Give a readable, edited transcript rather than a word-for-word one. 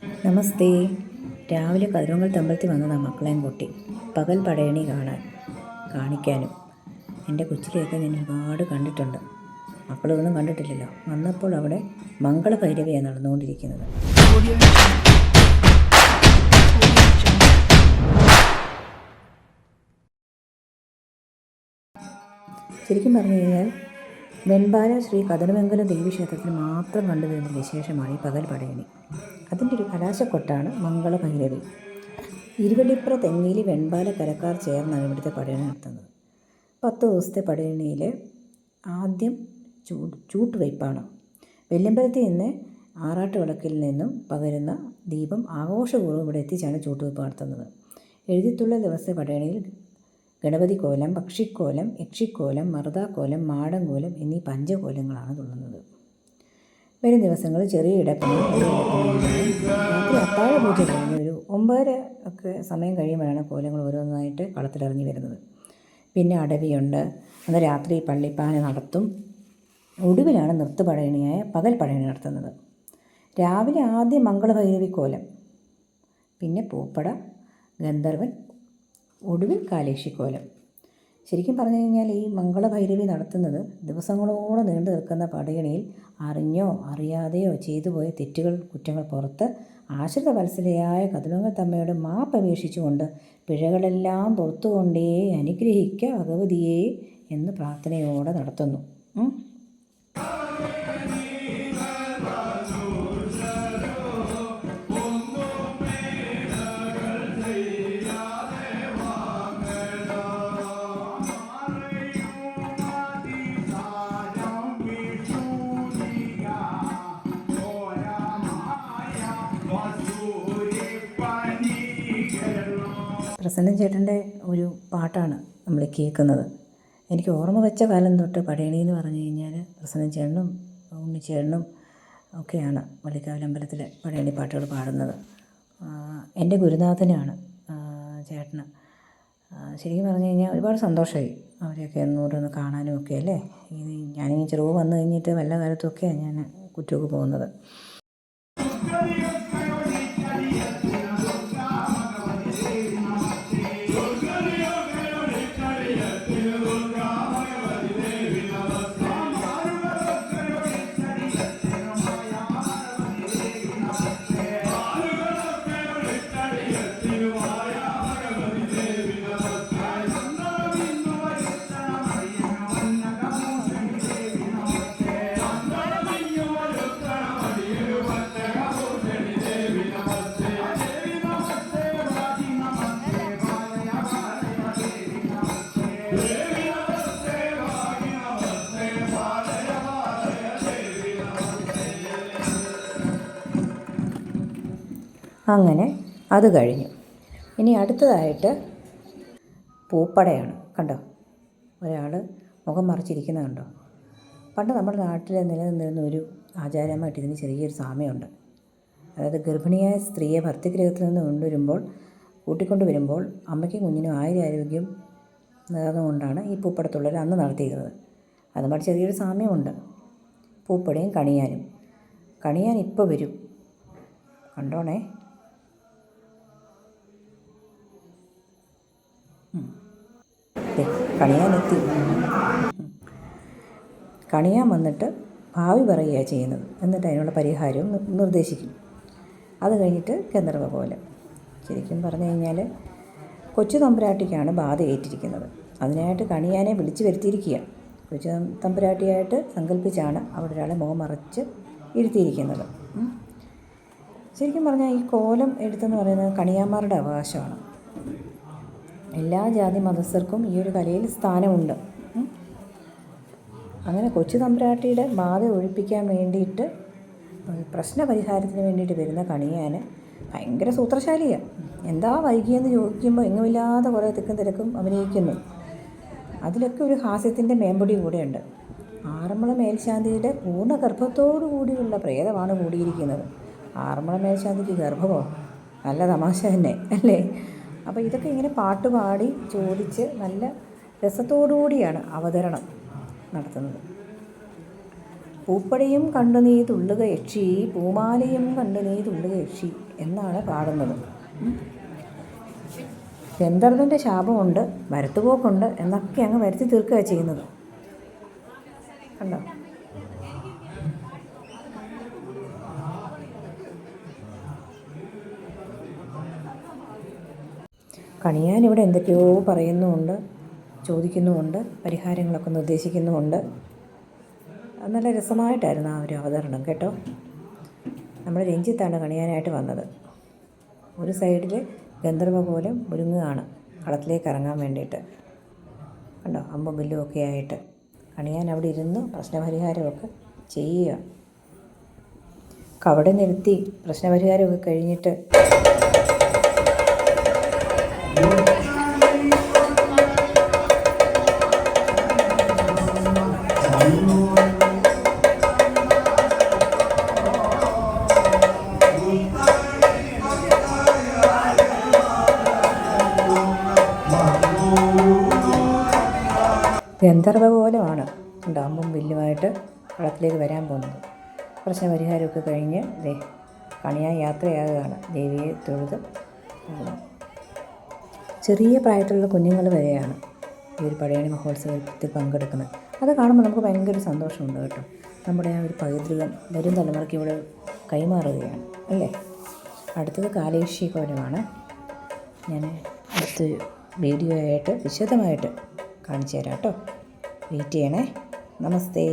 നമസ്തേ. രാവിലെ കതിരൊങ്കൽ അമ്പലത്തിൽ വന്നതാണ് മക്കളെയും കൂട്ടി പകൽ പടയണി കാണിക്കാനും. എൻ്റെ കൊച്ചിലെയൊക്കെ ഞാൻ ഒരുപാട് കണ്ടിട്ടുണ്ട്. മക്കളൊന്നും കണ്ടിട്ടില്ലല്ലോ. വന്നപ്പോൾ അവിടെ മംഗളഭൈരവിയാണ് നടന്നുകൊണ്ടിരിക്കുന്നത്. ശരിക്കും പറഞ്ഞു കഴിഞ്ഞാൽ വെൺപാല ശ്രീ കതിരമംഗലം ദേവീക്ഷേത്രത്തിൽ മാത്രം കണ്ടുവരുന്ന വിശേഷമാണ് ഈ പകൽ പടയണി. അതിൻ്റെ ഒരു കലാശക്കൊട്ടാണ് മംഗളഭൈരവി. ഇരുവള്ളിപ്പുറ തെങ്ങേലി വെൺപാല കരക്കാർ ചേർന്നാണ് ഇവിടുത്തെ പടയണി നടത്തുന്നത്. 10 ദിവസത്തെ പടയണിയിൽ ആദ്യം ചൂട്ടുവയ്പ്പാണ്. വെല്ലുമ്പലത്തിൽ നിന്ന് ആറാട്ട് വിളക്കിൽ നിന്നും പകരുന്ന ദീപം ആഘോഷപൂർവ്വം ഇവിടെ എത്തിച്ചാണ് ചൂട്ടുവയ്പ്പ് നടത്തുന്നത്. എഴുതിത്തുള്ള ദിവസത്തെ പടയണിയിൽ ഗണപതി കോലം, പക്ഷിക്കോലം, യക്ഷിക്കോലം, മറുതാക്കോലം, മാടൻകോലം എന്നീ പഞ്ചകോലങ്ങളാണ് തുള്ളുന്നത്. വരും ദിവസങ്ങളിൽ ചെറിയ ഇടപ്പണി, രാത്രി അത്താഴ പൂജ കഴിഞ്ഞ് ഒരു 9:30 ഒക്കെ സമയം കഴിയുമ്പോഴാണ് കോലങ്ങൾ ഓരോന്നായിട്ട് കളത്തിലിറങ്ങി വരുന്നത്. പിന്നെ അടവിയുണ്ട്. അന്ന് രാത്രി പള്ളിപ്പാന നടത്തും. ഒടുവിലാണ് നൃത്തപടയണിയായ പകൽ പടയണി നടത്തുന്നത്. രാവിലെ ആദ്യം മംഗളഭൈരവി കോലം, പിന്നെ പൂപ്പട, ഗന്ധർവൻ, ഒടുവിൽ കാലേക്ഷിക്കോലം. ശരിക്കും പറഞ്ഞു കഴിഞ്ഞാൽ ഈ മംഗളഭൈരവി നടത്തുന്നത് ദിവസങ്ങളോളം നീണ്ടു നിൽക്കുന്ന പടയണിയിൽ അറിഞ്ഞോ അറിയാതെയോ ചെയ്തു പോയ കുറ്റങ്ങൾ പുറത്ത് ആശ്രിത വത്സലയായ കതിരൊങ്കത്തമ്മയോട് മാപ്പപേക്ഷിച്ചുകൊണ്ട് പിഴകളെല്ലാം പുറത്തുകൊണ്ടേ അനുഗ്രഹിക്ക ഭഗവതിയെ എന്ന് പ്രാർത്ഥനയോടെ നടത്തുന്നു. പ്രസന്നൻ ചേട്ടൻ്റെ ഒരു പാട്ടാണ് നമ്മൾ കേൾക്കുന്നത്. എനിക്ക് ഓർമ്മ വെച്ച കാലം തൊട്ട് പടയണി എന്ന് പറഞ്ഞു കഴിഞ്ഞാൽ പ്രസന്നൻ ചേട്ടനും ഉണ്ണിച്ചേട്ടനും ഒക്കെയാണ് വള്ളിക്കാവിലമ്പലത്തിലെ പടയണി പാട്ടുകൾ പാടുന്നത്. എൻ്റെ ഗുരുനാഥനാണ് ചേട്ടന്. ശരിക്കും പറഞ്ഞു കഴിഞ്ഞാൽ ഒരുപാട് സന്തോഷമായി അവരെയൊക്കെ ഒന്നുകൂടെ കാണാനും ഒക്കെ അല്ലേ. ഞാനിങ്ങനെ ചെറുവ് വന്നു കഴിഞ്ഞിട്ട് വല്ല കാലത്തുമൊക്കെയാണ് ഞാൻ കുറ്റമൊക്കെ പോകുന്നത്. അങ്ങനെ അത് കഴിഞ്ഞു. ഇനി അടുത്തതായിട്ട് പൂപ്പടയാണ്. കണ്ടോ, ഒരാൾ മുഖം മറിച്ചിരിക്കുന്നത് കണ്ടോ. പണ്ട് നമ്മുടെ നാട്ടിൽ നിലനിന്നിരുന്ന ഒരു ആചാരമായിട്ട് ഇതിന് ചെറിയൊരു സാമ്യമുണ്ട്. അതായത് ഗർഭിണിയായ സ്ത്രീയെ ഭർത്തൃഗൃഹത്തിൽ നിന്ന് കൂട്ടിക്കൊണ്ടുവരുമ്പോൾ അമ്മയ്ക്കും കുഞ്ഞിനും ആരോഗ്യം നേർന്നുകൊണ്ടാണ് ഈ പൂപ്പടത്തുള്ളവർ അന്ന് നടത്തിയിരുന്നത്. അതുമായിട്ട് ചെറിയൊരു സാമ്യമുണ്ട്. പൂപ്പടയും കണിയാനും. കണിയാൻ ഇപ്പോൾ വരും, കണ്ടോണേ. കണിയാനെത്തി. കണിയാൻ വന്നിട്ട് ഭാവി പറയുകയാണ് ചെയ്യുന്നത്. എന്നിട്ട് അതിനുള്ള പരിഹാരവും നിർദ്ദേശിക്കും. അത് കഴിഞ്ഞിട്ട് ഗന്ധർവ കോലം. ശരിക്കും പറഞ്ഞു കഴിഞ്ഞാൽ കൊച്ചു തമ്പുരാട്ടിക്കാണ് ബാധ ഏറ്റിരിക്കുന്നത്. അതിനായിട്ട് കണിയാനെ വിളിച്ചു വരുത്തിയിരിക്കുക. കൊച്ചു തമ്പുരാട്ടിയായിട്ട് സങ്കല്പിച്ചാണ് അവിടെ ഒരാളെ മുഖം മറച്ച് ഇരുത്തിയിരിക്കുന്നത്. ശരിക്കും പറഞ്ഞാൽ ഈ കോലം എഴുത്തെന്ന് പറയുന്നത് കണിയാന്മാരുടെ അവകാശമാണ്. എല്ലാ ജാതി മതസ്ഥർക്കും ഈ ഒരു കലയിൽ സ്ഥാനമുണ്ട്. അങ്ങനെ കൊച്ചു തമ്പുരാട്ടിയുടെ ബാധ ഒഴിപ്പിക്കാൻ വേണ്ടിയിട്ട് പ്രശ്നപരിഹാരത്തിന് വേണ്ടിയിട്ട് വരുന്ന കണിയാൻ ഭയങ്കര സൂത്രശാലിയാണ്. എന്താ വൈകിയെന്ന് ചോദിക്കുമ്പോൾ എങ്ങുമില്ലാതെ കുറേ തിക്കും തിരക്കും അഭിനയിക്കുന്നു. അതിലൊക്കെ ഒരു ഹാസ്യത്തിൻ്റെ മേമ്പൊടി കൂടെയുണ്ട്. ആറന്മുള മേൽശാന്തിയുടെ പൂർണ്ണ ഗർഭത്തോടു കൂടിയുള്ള പ്രേതമാണ് കൂടിയിരിക്കുന്നത്. ആറന്മുള മേൽശാന്തിക്ക് ഗർഭമോ? നല്ല തമാശ തന്നെ അല്ലേ. അപ്പോൾ ഇതൊക്കെ ഇങ്ങനെ പാട്ടുപാടി ചോദിച്ച് നല്ല രസത്തോടുകൂടിയാണ് അവതരണം നടത്തുന്നത്. പൂപ്പടിയും കണ്ടു നീ തുള്ളുക യക്ഷി, പൂമാലയും കണ്ടു നീ തുള്ളുക യക്ഷി എന്നാണ് പാടുന്നത്. ഗന്ധർവൻ്റെ ശാപമുണ്ട്, വരത്തുപോക്കുണ്ട് എന്നൊക്കെ അങ്ങ് വരുത്തി തീർക്കുക ചെയ്യുന്നത്. കണ്ടോ? കണിയാൻ ഇവിടെ എന്തൊക്കെയോ പറയുന്നുമുണ്ട്, ചോദിക്കുന്നുമുണ്ട്, പരിഹാരങ്ങളൊക്കെ നിർദ്ദേശിക്കുന്നുമുണ്ട്. നല്ല രസമായിട്ടായിരുന്നു ആ ഒരു അവതരണം കേട്ടോ. നമ്മുടെ രഞ്ജിത്താണ് കണിയാനായിട്ട് വന്നത്. ഒരു സൈഡിൽ ഗന്ധർവ പോലെ ഒരുങ്ങുകയാണ് കളത്തിലേക്ക് ഇറങ്ങാൻ വേണ്ടിയിട്ട്. കണ്ടോ? അമ്പും വില്ലും ഒക്കെ ആയിട്ട് കണിയാൻ അവിടെ ഇരുന്ന് പ്രശ്നപരിഹാരമൊക്കെ ചെയ്യുക. കവടെ നിർത്തി പ്രശ്നപരിഹാരമൊക്കെ കഴിഞ്ഞിട്ട് ഗന്ധർവ പോലെയാണ് അമ്പും വില്ലുമായിട്ട് കളത്തിലേക്ക് വരാൻ പോകുന്നത്. പ്രശ്നപരിഹാരമൊക്കെ കഴിഞ്ഞ് കണിയാൻ യാത്രയാകുകയാണ് ദേവിയെ തൊഴുത്. ചെറിയ പ്രായത്തിലുള്ള കുഞ്ഞുങ്ങൾ വരെയാണ് ഈ ഒരു പടയണി മഹോത്സവത്തിൽ പങ്കെടുക്കുന്നത്. അത് കാണുമ്പോൾ നമുക്ക് ഭയങ്കര സന്തോഷമുണ്ട് കേട്ടോ. നമ്മുടെ ആ ഒരു പൈതൃകം വരും തലമുറയ്ക്ക് ഇവിടെ കൈമാറുകയാണ് അല്ലേ. അടുത്തത് കാലേശി കോലമാണ്. ഞാൻ അടുത്തൊരു വീഡിയോ ആയിട്ട് വിശദമായിട്ട് കാണിച്ചു തരാം കേട്ടോ. വെയിറ്റ് ചെയ്യണേ. നമസ്തേ.